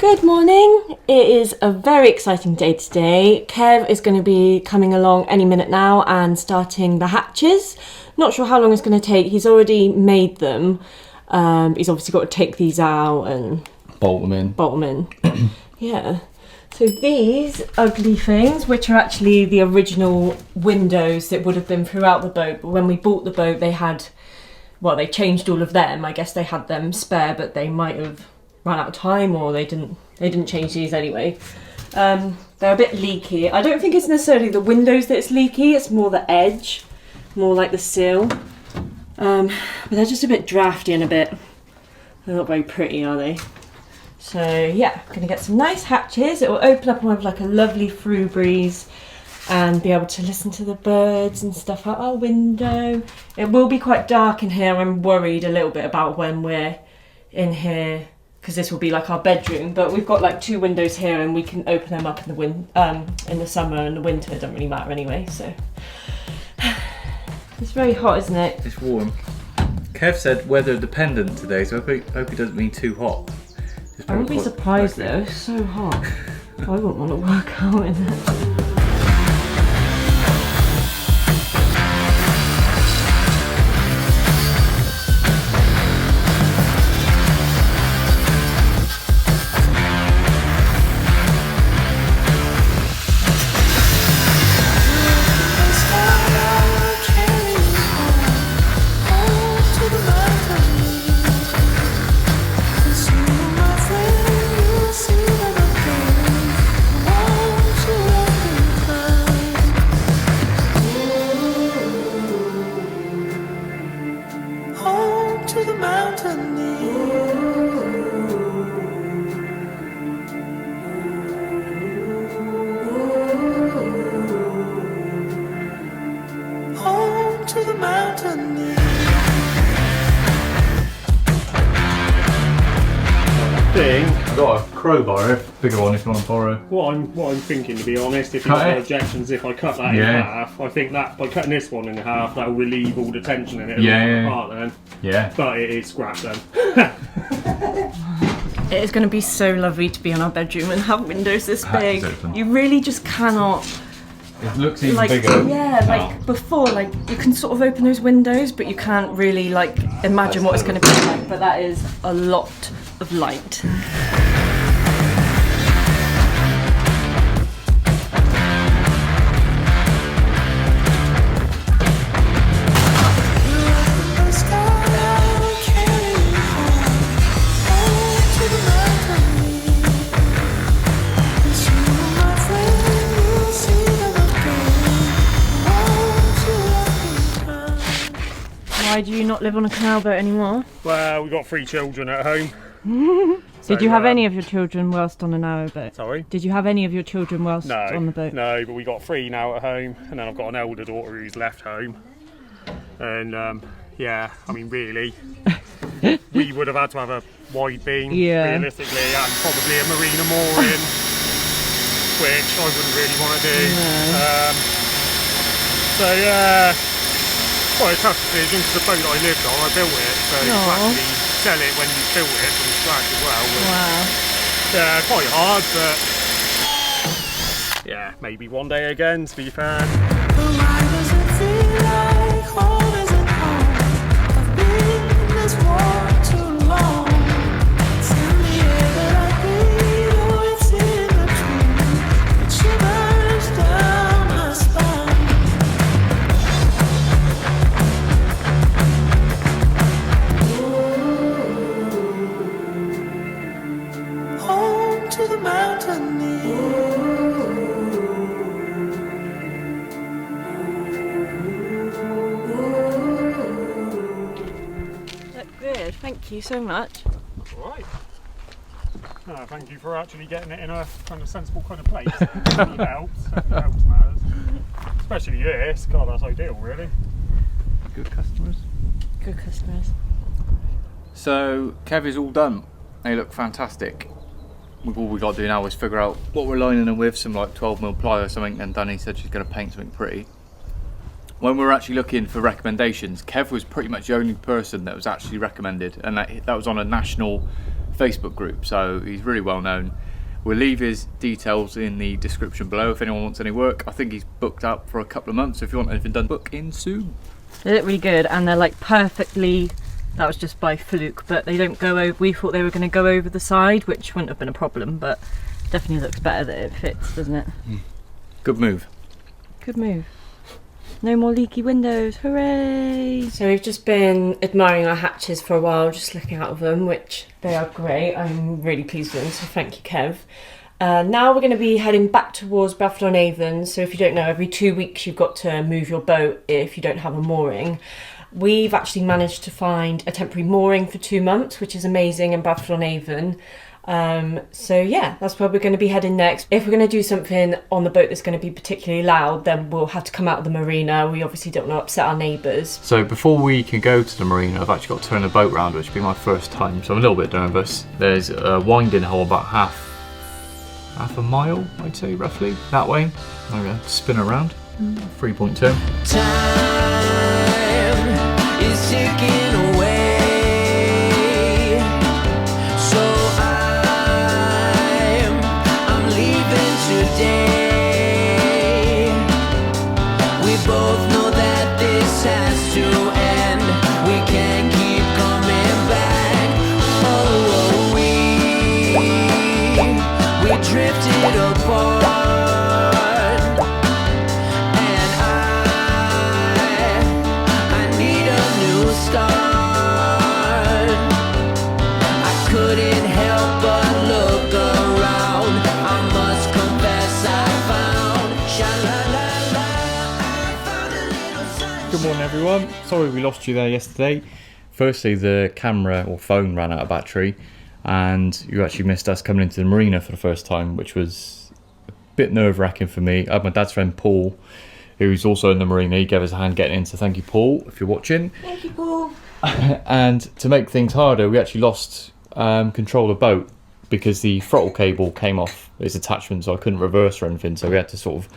Good morning. It is a very exciting day today. Kev is going to be coming along any minute now and starting the hatches. Not sure how long it's going to take. He's already made them. He's obviously got to take these out and bolt them in. Yeah. So these ugly things, which are actually the original windows that would have been throughout the boat, but when we bought the boat they had, well, they changed all of them. I guess they had them spare, but they might have ran out of time, or they didn't change these anyway. They're a bit leaky. I don't think it's necessarily the windows that's leaky, it's more the edge, more like the sill. But they're just a bit drafty and they're not very pretty, are they? So yeah, I'm gonna get some nice hatches. It will open up and have like a lovely through breeze and be able to listen to the birds and stuff out our window. It will be quite dark in here. I'm worried a little bit about when we're in here, because this will be like our bedroom, but we've got like 2 windows here and we can open them up in the summer and the winter. It doesn't really matter anyway, so. It's very hot, isn't it? It's warm. Kev said weather dependent today, so I hope it doesn't mean too hot. I wouldn't be surprised though, it's so hot. I wouldn't want to work out in it. I've got a crowbar, bigger one if you want to borrow. What I'm thinking, to be honest, if you've got no objections, if I cut that in half, I think that by cutting this one in half, that will relieve all the tension in it. Apart then. Yeah. But it is scrap then. It is going to be so lovely to be in our bedroom and have windows this big. You really just cannot. It looks even bigger. Yeah, like before, like you can sort of open those windows, but you can't really like imagine what it's going to be like. But that is a lot of light. Why do you not live on a canal boat anymore? Well, we've got 3 children at home. Did you have any of your children whilst on a narrowboat? Sorry? Did you have any of your children whilst on the boat? No, but we got 3 now at home, and then I've got an elder daughter who's left home. And yeah, I mean, really, we would have had to have a wide beam, realistically, and probably a Marina mooring, which I wouldn't really want to do. No. So yeah, quite a tough decision, because the boat I lived on, I built it, so to actually sell it when you built it from scratch as well was quite hard, but yeah, maybe one day again, to be fair. Why does it feel like home isn't home? I've been in this war too long. It's in the air that I breathe, oh, it's in the tree. It shivers down my spine. Home to the mountain. Good, thank you so much. That's alright. No, thank you for actually getting it in a kind of sensible kind of place. It definitely helps. Definitely helps matters. Especially this. God, that's ideal, really. Good customers. Good customers. So, Kev is all done. They look fantastic. All we got to do now is figure out what we're lining them with, some like 12mm ply or something, and Danni said she's going to paint something pretty. When we were actually looking for recommendations, Kev was pretty much the only person that was actually recommended, and that was on a national Facebook group, so he's really well known. We'll leave his details in the description below if anyone wants any work. I think he's booked up for a couple of months, so if you want anything done, book in soon. They look really good, and they're like perfectly, that was just by fluke, but they don't go over, we thought they were going to go over the side, which wouldn't have been a problem, but definitely looks better that it fits, doesn't it? Good move. Good move. No more leaky windows, hooray! So we've just been admiring our hatches for a while, just looking out of them, which they are great. I'm really pleased with them, so thank you, Kev. Now we're going to be heading back towards Bradford-on-Avon. So if you don't know, every 2 weeks you've got to move your boat if you don't have a mooring. We've actually managed to find a temporary mooring for 2 months, which is amazing, in Bradford-on-Avon. So yeah, that's where we're going to be heading next. If we're going to do something on the boat that's going to be particularly loud, then we'll have to come out of the marina. We obviously don't want to upset our neighbours. So before we can go to the marina, I've actually got to turn the boat round, which will be my first time, so I'm a little bit nervous. There's a winding hole about half a mile, I'd say, roughly, that way. I'm going to spin around, 3.2. Time is ticking away. Today, we both know that this has to end. We can't keep coming back. Oh, we drifted apart, and I need a new start. I couldn't help but look around. I must confess I found sha-la-la-la. I found a little sunshine. Good morning, everyone. Sorry we lost you there yesterday. Firstly, the camera or phone ran out of battery, and you actually missed us coming into the marina for the first time, which was a bit nerve-wracking for me. I had my dad's friend Paul, who's also in the marina. He gave us a hand getting in, so thank you, Paul, if you're watching. Thank you, Paul. And to make things harder, we actually lost control of the boat because the throttle cable came off its attachment, so I couldn't reverse or anything, so we had to sort of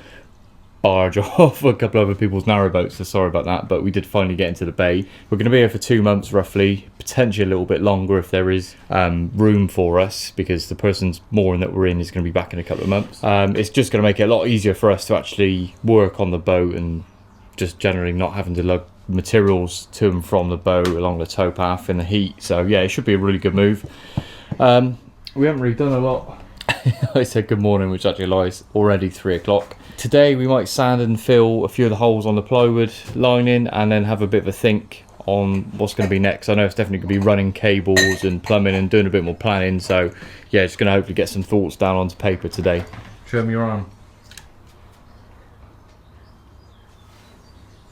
barge off a couple of other people's narrowboats, so sorry about that, but we did finally get into the bay. We're going to be here for 2 months roughly, potentially a little bit longer if there is room for us, because the person's mooring that we're in is going to be back in a couple of months. It's just going to make it a lot easier for us to actually work on the boat and just generally not having to lug materials to and from the boat along the towpath in the heat. So yeah, it should be a really good move. We haven't really done a lot. I said good morning, which actually lies, already 3 o'clock. Today we might sand and fill a few of the holes on the plywood lining and then have a bit of a think on what's going to be next. I know it's definitely going to be running cables and plumbing and doing a bit more planning, so yeah, just going to hopefully get some thoughts down onto paper today. Show me your arm.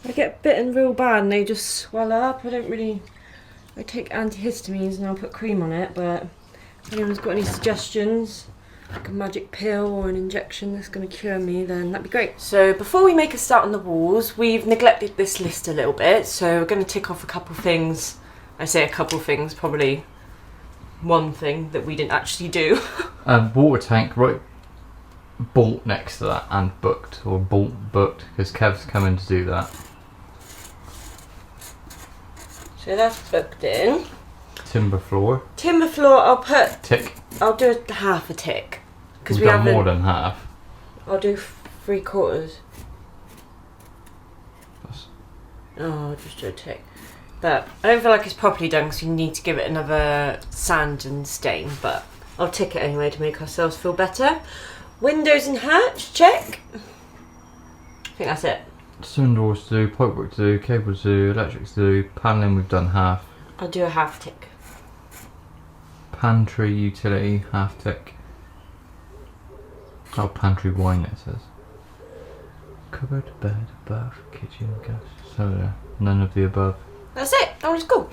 I get bitten real bad and they just swell up. I take antihistamines and I'll put cream on it, but if anyone's got any suggestions, like a magic pill or an injection that's going to cure me, then that'd be great. So before we make a start on the walls, we've neglected this list a little bit, so we're going to tick off a couple things. I say a couple things, probably one thing that we didn't actually do. Water tank, right, bolt next to that, and booked, or bolt booked, because Kev's coming to do that. So that's booked in. Timber floor. Timber floor, I'll put... Tick. I'll do a half a tick. Because We've done more than half. I'll do 3/4. That's... Oh, I'll just do a tick. But I don't feel like it's properly done because you need to give it another sand and stain. But I'll tick it anyway to make ourselves feel better. Windows and hatch, check. I think that's it. Stone doors to do, pipework to do, cables to do, electrics to do, panelling we've done half. I'll do a half tick. Pantry utility, half tick. Oh, pantry wine it says. Cupboard, bed, bath, kitchen, gas. So yeah, none of the above. That's it, that was cool.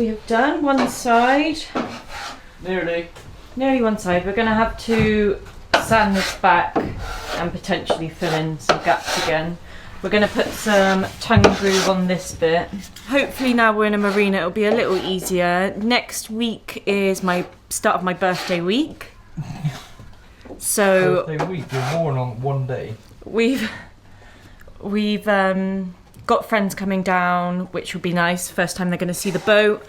we have done one side. Nearly. Nearly one side. We're going to have to sand this back and potentially fill in some gaps again. We're going to put some tongue and groove on this bit. Hopefully now we're in a marina it'll be a little easier. Next week is my start of my birthday week. So birthday week, you're born on one day. We've got friends coming down, which will be nice. First time they're going to see the boat.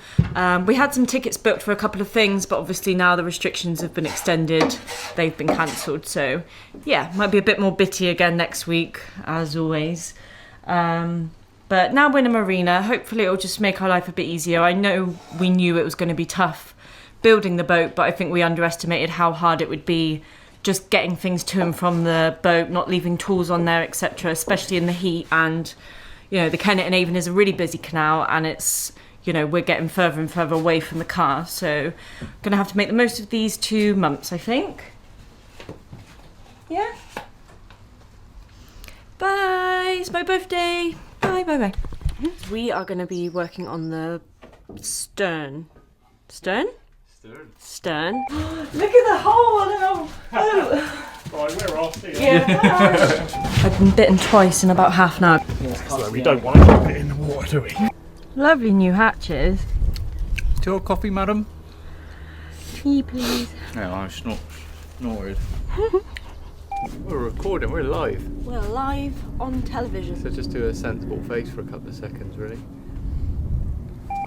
We had some tickets booked for a couple of things, but obviously now the restrictions have been extended. They've been cancelled, so yeah, might be a bit more bitty again next week, as always. But now we're in a marina. Hopefully it'll just make our life a bit easier. I know we knew it was going to be tough building the boat, but I think we underestimated how hard it would be just getting things to and from the boat, not leaving tools on there, etc., especially in the heat. And you know, the Kennet and Avon is a really busy canal, and it's, you know, we're getting further and further away from the car, so I'm gonna have to make the most of these 2 months, I think. Yeah. Bye. It's my birthday. Bye. Bye. Bye. We are gonna be working on the stern. Stern. Stern. Look at the hole on the boat. Right, we're off. See ya. Yeah. I've been bitten twice in about half an hour. So we don't want to put it in the water, do we? Lovely new hatches. To your coffee, madam? Tea, please. No, I'm snorted. We're recording, we're live. We're live on television. So just do a sensible face for a couple of seconds, really.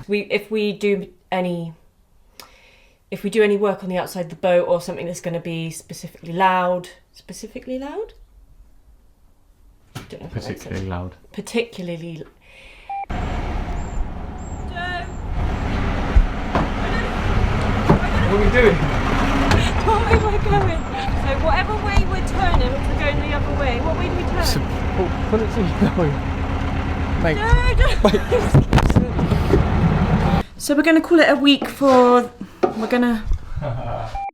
If we do any work on the outside of the boat or something that's going to be specifically loud. Particularly loud. Particularly. What are we doing? What way we're going? So whatever way we're turning, if we're going the other way, what way do we turn? Put it to you. Mate. So we're going to call it a week for. We're going to